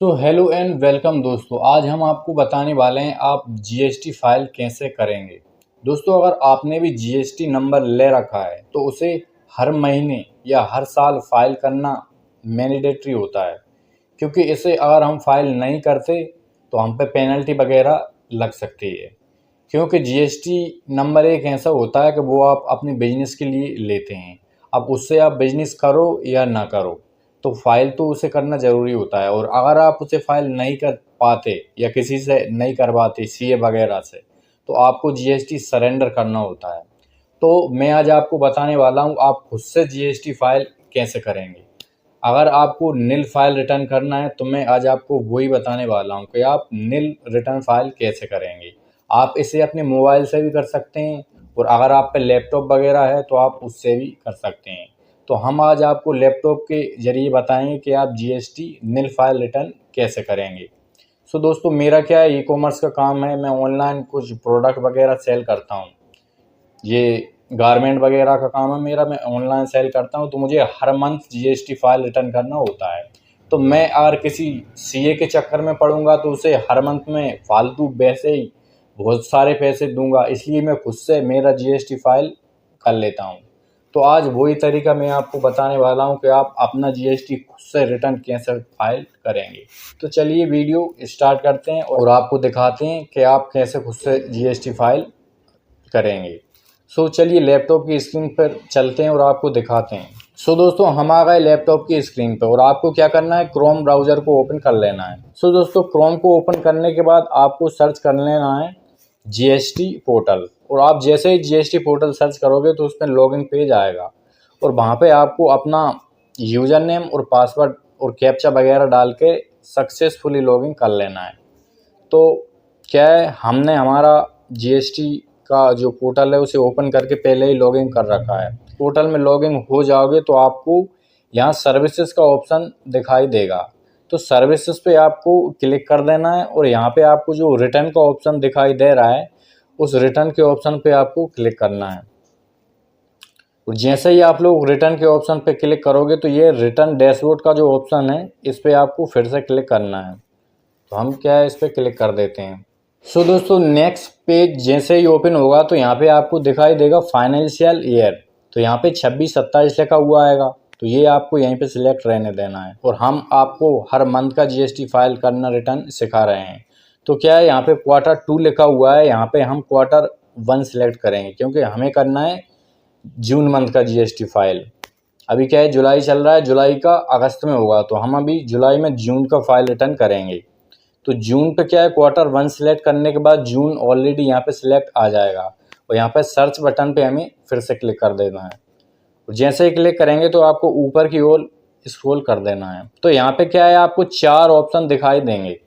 तो hello and welcome दोस्तों। आज हम आपको बताने वाले हैं आप जीएसटी फाइल कैसे करेंगे। दोस्तों, अगर आपने भी जीएसटी नंबर ले रखा है तो उसे हर महीने या हर साल फाइल करना मैंडेटरी होता है, क्योंकि इसे अगर हम फाइल नहीं करते तो हम पे पेनल्टी वगैरह लग सकती है। क्योंकि जीएसटी नंबर एक ऐसा होता है कि वो आप अपने बिजनेस के लिए लेते हैं। अब उससे आप बिजनेस करो या ना करो, तो फाइल तो उसे करना ज़रूरी होता है। और अगर आप उसे फाइल नहीं कर पाते या किसी से नहीं करवाते सीए वगैरह से, तो आपको जीएसटी सरेंडर करना होता है। तो मैं आज आपको बताने वाला हूँ आप खुद से जीएसटी फाइल कैसे करेंगे। अगर आपको नील फाइल रिटर्न करना है तो मैं आज आपको वही बताने वाला हूँ कि आप नील रिटर्न फाइल कैसे करेंगे। आप इसे अपने मोबाइल से भी कर सकते हैं, और अगर आप पे लैपटॉप वगैरह है तो आप उससे भी कर सकते हैं। तो हम आज आपको लैपटॉप के ज़रिए बताएंगे कि आप जीएसटी नील फाइल रिटर्न कैसे करेंगे। सो दोस्तों, मेरा क्या है, ई कॉमर्स का काम है। मैं ऑनलाइन कुछ प्रोडक्ट वगैरह सेल करता हूँ। ये गारमेंट वगैरह का काम है मेरा, मैं ऑनलाइन सेल करता हूँ। तो मुझे हर मंथ जीएसटी फाइल रिटर्न करना होता है। तो मैं अगर किसी सीए के चक्कर में पड़ूंगा तो उसे हर मंथ में फालतू वैसे ही बहुत सारे पैसे दूंगा, इसलिए मैं खुद से मेरा जीएसटी फाइल कर लेता हूँ। तो आज वही तरीका मैं आपको बताने वाला हूँ कि आप अपना जीएसटी खुद से रिटर्न कैसे फाइल करेंगे। तो चलिए वीडियो स्टार्ट करते हैं और आपको दिखाते हैं कि आप कैसे खुद से जीएसटी फाइल करेंगे। सो चलिए लैपटॉप की स्क्रीन पर चलते हैं और आपको दिखाते हैं। सो दोस्तों, हम आ गए लैपटॉप की स्क्रीन पर और आपको क्या करना है, क्रोम ब्राउज़र को ओपन कर लेना है। सो दोस्तों, क्रोम को ओपन करने के बाद आपको सर्च कर लेना है जीएसटी पोर्टल। और आप जैसे ही जीएसटी पोर्टल सर्च करोगे तो उसमें लॉगिन पेज आएगा, और वहाँ पे आपको अपना यूज़र नेम और पासवर्ड और कैप्चा वगैरह डाल के सक्सेसफुली लॉगिन कर लेना है। तो क्या है, हमने हमारा जीएसटी का जो पोर्टल है उसे ओपन करके पहले ही लॉगिन कर रखा है। पोर्टल में लॉगिन हो जाओगे तो आपको यहाँ सर्विसेज का ऑप्शन दिखाई देगा। तो सर्विसेज पे आपको क्लिक कर देना है, और यहाँ पे आपको जो रिटर्न का ऑप्शन दिखाई दे रहा है उस रिटर्न के ऑप्शन पे आपको क्लिक करना है। और जैसे ही आप लोग रिटर्न के ऑप्शन पे क्लिक करोगे तो ये रिटर्न डैशबोर्ड का जो ऑप्शन है इस पर आपको फिर से क्लिक करना है। तो हम क्या है, इस पर क्लिक कर देते हैं। सो दोस्तों, नेक्स्ट पेज जैसे ही ओपन होगा तो यहाँ पे आपको दिखाई देगा फाइनेंशियल ईयर। तो यहाँ पे 26-27 लिखा हुआ आएगा, तो ये आपको यहीं पे सिलेक्ट रहने देना है। और हम आपको हर मंथ का जीएसटी फाइल करना रिटर्न सिखा रहे हैं। तो क्या है, यहाँ पे Q2 लिखा हुआ है, यहाँ पे हम Q1 सिलेक्ट करेंगे, क्योंकि हमें करना है जून मंथ का जीएसटी फाइल। अभी क्या है, जुलाई चल रहा है, जुलाई का अगस्त में होगा, तो हम अभी जुलाई में जून का फाइल रिटर्न करेंगे। तो जून पे क्या है, Q1 सिलेक्ट करने के बाद जून ऑलरेडी यहाँ पे सिलेक्ट आ जाएगा, और यहाँ पे सर्च बटन पे हमें फिर से क्लिक कर देना है। और जैसे ही क्लिक करेंगे तो आपको ऊपर की ओर स्क्रॉल कर देना है। तो यहाँ पे क्या है, आपको 4 ऑप्शन दिखाई देंगे।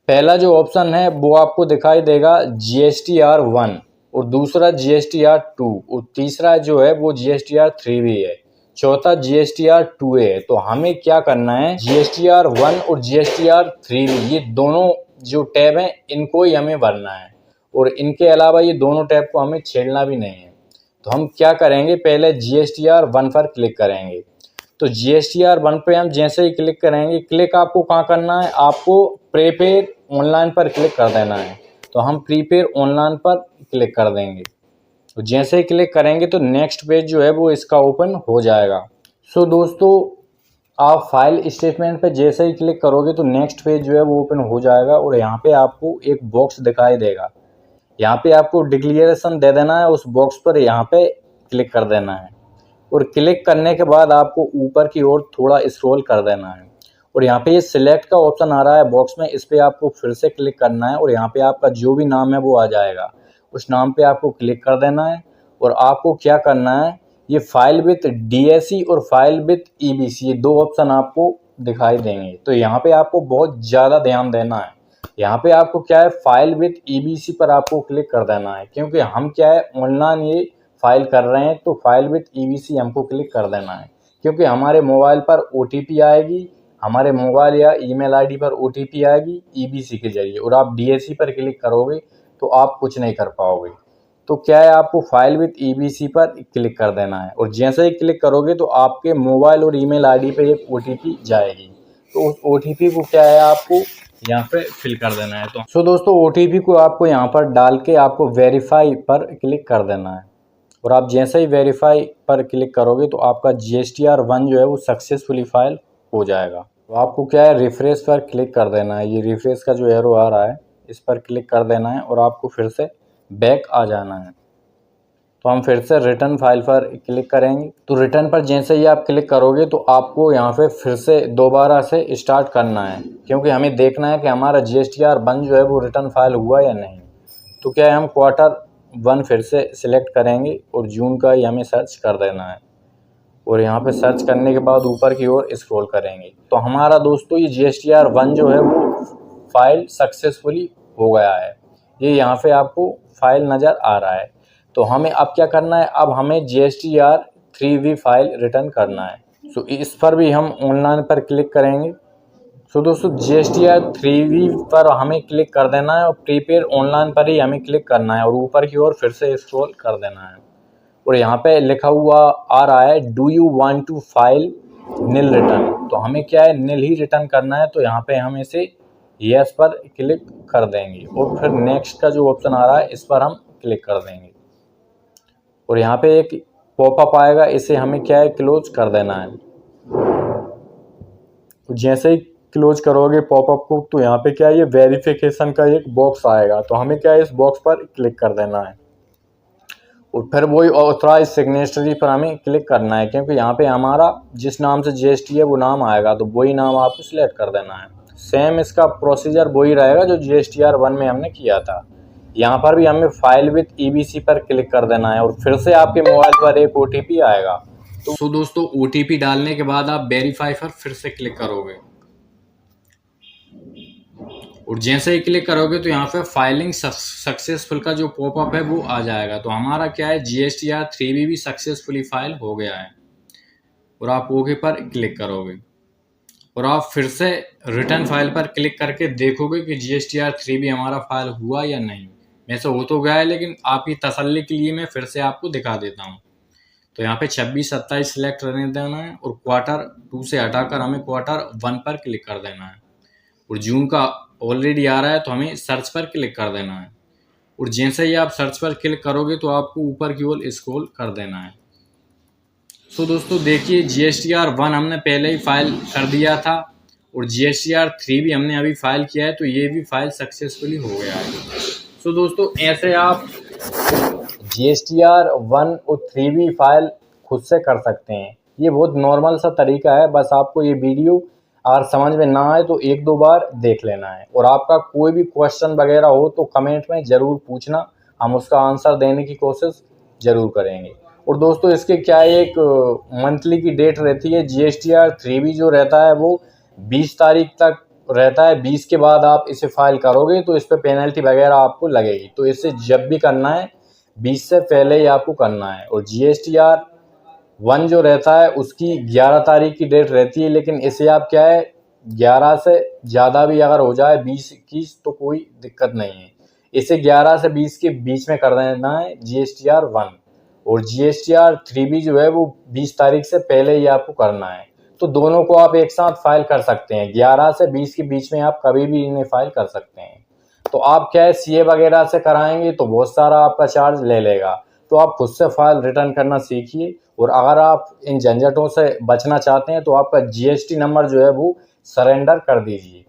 पहला जो ऑप्शन है वो आपको दिखाई देगा GSTR1, और दूसरा GSTR2, और तीसरा जो है वो GSTR3 भी है, चौथा GSTR2A है। तो हमें क्या करना है, GSTR1 और GSTR3 भी, ये दोनों जो टैब हैं इनको ही हमें भरना है, और इनके अलावा ये दोनों टैब को हमें छेड़ना भी नहीं है। तो हम क्या करेंगे, पहले GSTR1 पर क्लिक करेंगे। तो GSTR1 पे हम जैसे ही क्लिक करेंगे, क्लिक आपको कहाँ करना है, आपको प्रीपेड ऑनलाइन पर क्लिक कर देना है। तो हम प्रीपेड ऑनलाइन पर क्लिक कर देंगे। तो जैसे ही क्लिक करेंगे तो नेक्स्ट पेज जो है वो इसका ओपन हो जाएगा। सो दोस्तों, आप फाइल स्टेटमेंट पे जैसे ही क्लिक करोगे तो नेक्स्ट पेज जो है वो ओपन हो जाएगा, और यहाँ पे आपको एक बॉक्स दिखाई देगा। यहाँ पे आपको डिक्लेरेशन दे देना है, उस बॉक्स पर यहाँ पे क्लिक कर देना है। और क्लिक करने के बाद आपको ऊपर की ओर थोड़ा स्क्रॉल कर देना है, और यहाँ पे ये सिलेक्ट का ऑप्शन आ रहा है बॉक्स में, इस पर आपको फिर से क्लिक करना है, और यहाँ पे आपका जो भी नाम है वो आ जाएगा, उस नाम पे आपको क्लिक कर देना है। और आपको क्या करना है, ये फाइल विथ डीएसी और फाइल विथ ईबीसी, ये 2 ऑप्शन आपको दिखाई देंगे। तो यहाँ पे आपको बहुत ज़्यादा ध्यान देना है। यहाँ पे आपको क्या है, फाइल विथ ईबीसी पर आपको क्लिक कर देना है, क्योंकि हम क्या है ऑनलाइन ये फाइल कर रहे हैं। तो फाइल विथ ईबीसी हमको क्लिक कर देना है, क्योंकि हमारे मोबाइल पर ओटीपी आएगी, हमारे मोबाइल या ईमेल आईडी पर ओटीपी आएगी ईबीसी के जरिए, और आप डीएसी पर क्लिक करोगे तो आप कुछ नहीं कर पाओगे। तो क्या है, आपको फाइल विथ ईबीसी पर क्लिक कर देना है, और जैसे ही क्लिक करोगे तो आपके मोबाइल और ईमेल आईडी पे एक ओटीपी जाएगी। तो उस OTP को क्या है आपको यहाँ पे फिल कर देना है। तो दोस्तों OTP को आपको यहाँ पर डाल के आपको वेरीफाई पर क्लिक कर देना है, और आप जैसे ही वेरीफाई पर क्लिक करोगे तो आपका GSTR1 जो है वो सक्सेसफुली फाइल हो जाएगा। तो आपको क्या है रिफ्रेश पर क्लिक कर देना है, ये रिफ्रेश का जो एरो आ रहा है इस पर क्लिक कर देना है और आपको फिर से बैक आ जाना है। तो हम फिर से रिटर्न फाइल पर क्लिक करेंगे। तो रिटर्न पर जैसे ही आप क्लिक करोगे तो आपको यहाँ पे फिर से दोबारा से स्टार्ट करना है, क्योंकि हमें देखना है कि हमारा GSTR1 जो है वो रिटर्न फाइल हुआ या नहीं। तो क्या है हम Q1 फिर से सिलेक्ट करेंगे और जून का ही हमें सर्च कर देना है, और यहाँ पे सर्च करने के बाद ऊपर की ओर स्क्रॉल करेंगे तो हमारा दोस्तों ये GSTR1 जो है वो फाइल सक्सेसफुली हो गया है। ये यहाँ पे आपको फाइल नज़र आ रहा है। तो हमें अब क्या करना है, अब हमें GSTR3V फाइल रिटर्न करना है। सो इस पर भी हम ऑनलाइन पर क्लिक करेंगे। सो दोस्तों GSTR3V पर हमें क्लिक कर देना है और प्रीपेड ऑनलाइन पर ही हमें क्लिक करना है और ऊपर की ओर फिर से स्क्रॉल कर देना है, और यहाँ पे लिखा हुआ आ रहा है do you want to file nil return. तो हमें क्या है नील ही रिटर्न करना है। तो यहाँ पे हम इसे यस पर क्लिक कर देंगे और फिर नेक्स्ट का जो ऑप्शन आ रहा है इस पर हम क्लिक कर देंगे, और यहाँ पे एक पॉपअप आएगा, इसे हमें क्या है क्लोज कर देना है। तो जैसे ही क्लोज करोगे पॉपअप को तो यहाँ पे क्या है ये वेरिफिकेशन का एक बॉक्स आएगा, तो हमें क्या है इस बॉक्स पर क्लिक कर देना है और फिर वही ऑथराइज सिग्नेचरी पर हमें क्लिक करना है, क्योंकि यहाँ पे हमारा जिस नाम से GST है वो नाम आएगा, तो वही नाम आपको सिलेक्ट कर देना है। सेम इसका प्रोसीजर वही रहेगा जो GSTR1 में हमने किया था। यहाँ पर भी हमें फाइल विद EBC पर क्लिक कर देना है और फिर से आपके मोबाइल पर एक OTP आएगा। तो दोस्तों OTP डालने के बाद आप वेरीफाई पर फिर से क्लिक करोगे, और जैसे ही क्लिक करोगे तो यहाँ पे फाइलिंग सक्सेसफुल का जो पॉपअप है वो आ जाएगा। तो हमारा क्या है GSTR3V भी सक्सेसफुली फाइल हो गया है, और आप ओके पर क्लिक करोगे और आप फिर से रिटर्न फाइल पर क्लिक करके देखोगे कि GSTR3V हमारा फाइल हुआ या नहीं। वैसे हो तो गया है, लेकिन आपकी तसल्ली के लिए मैं फिर से आपको दिखा देता हूँ। तो यहाँ पे 26-27 सिलेक्ट रहने देना है और Q2 से हटाकर हमें Q1 पर क्लिक कर देना है, और जून का ऑलरेडी आ रहा है तो हमें सर्च पर क्लिक कर देना है, और जैसे ही आप सर्च पर क्लिक करोगे तो आपको ऊपर की ओर स्क्रॉल कर देना है। सो दोस्तों देखिए GSTR1 हमने पहले ही फाइल कर दिया था और GSTR3 भी हमने अभी फाइल किया है, तो ये भी फाइल सक्सेसफुली हो गया है। सो दोस्तों ऐसे आप GSTR1 और 3V फाइल खुद से कर सकते हैं। ये बहुत नॉर्मल सा तरीका है, बस आपको ये वीडियो अगर समझ में ना आए तो एक दो बार देख लेना है, और आपका कोई भी क्वेश्चन वगैरह हो तो कमेंट में ज़रूर पूछना, हम उसका आंसर देने की कोशिश ज़रूर करेंगे। और दोस्तों इसके क्या एक मंथली की डेट रहती है, GSTR3V जो रहता है वो 20 तारीख तक रहता है। 20 के बाद आप इसे फाइल करोगे तो इस पर पेनल्टी वगैरह आपको लगेगी, तो इसे जब भी करना है 20 से पहले ही आपको करना है। और GSTR1 जो रहता है उसकी 11 तारीख की डेट रहती है, लेकिन इसे आप क्या है 11 से ज़्यादा भी अगर हो जाए 20-21 तो कोई दिक्कत नहीं है। इसे 11 से 20 के बीच में कर देना है GSTR1, और GSTR3V जो है वो 20 तारीख से पहले ही आपको करना है। तो दोनों को आप एक साथ फाइल कर सकते हैं, 11 से 20 के बीच में आप कभी भी इन्हें फाइल कर सकते हैं। तो आप क्या है CA वगैरह से कराएंगे तो बहुत सारा आपका चार्ज ले लेगा, तो आप खुद से फाइल रिटर्न करना सीखिए। और अगर आप इन झंझटों से बचना चाहते हैं तो आपका GST नंबर जो है वो सरेंडर कर दीजिए।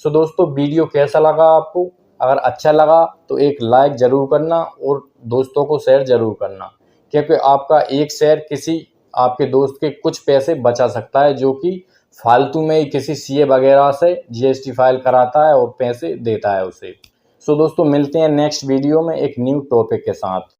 सो दोस्तों वीडियो कैसा लगा आपको, अगर अच्छा लगा तो एक लाइक ज़रूर करना और दोस्तों को शेयर ज़रूर करना, क्योंकि आपका एक शेयर किसी आपके दोस्त के कुछ पैसे बचा सकता है जो कि फालतू में ही किसी CA वगैरह से GST फाइल कराता है और पैसे देता है उसे। सो दोस्तों मिलते हैं नेक्स्ट वीडियो में एक न्यू टॉपिक के साथ।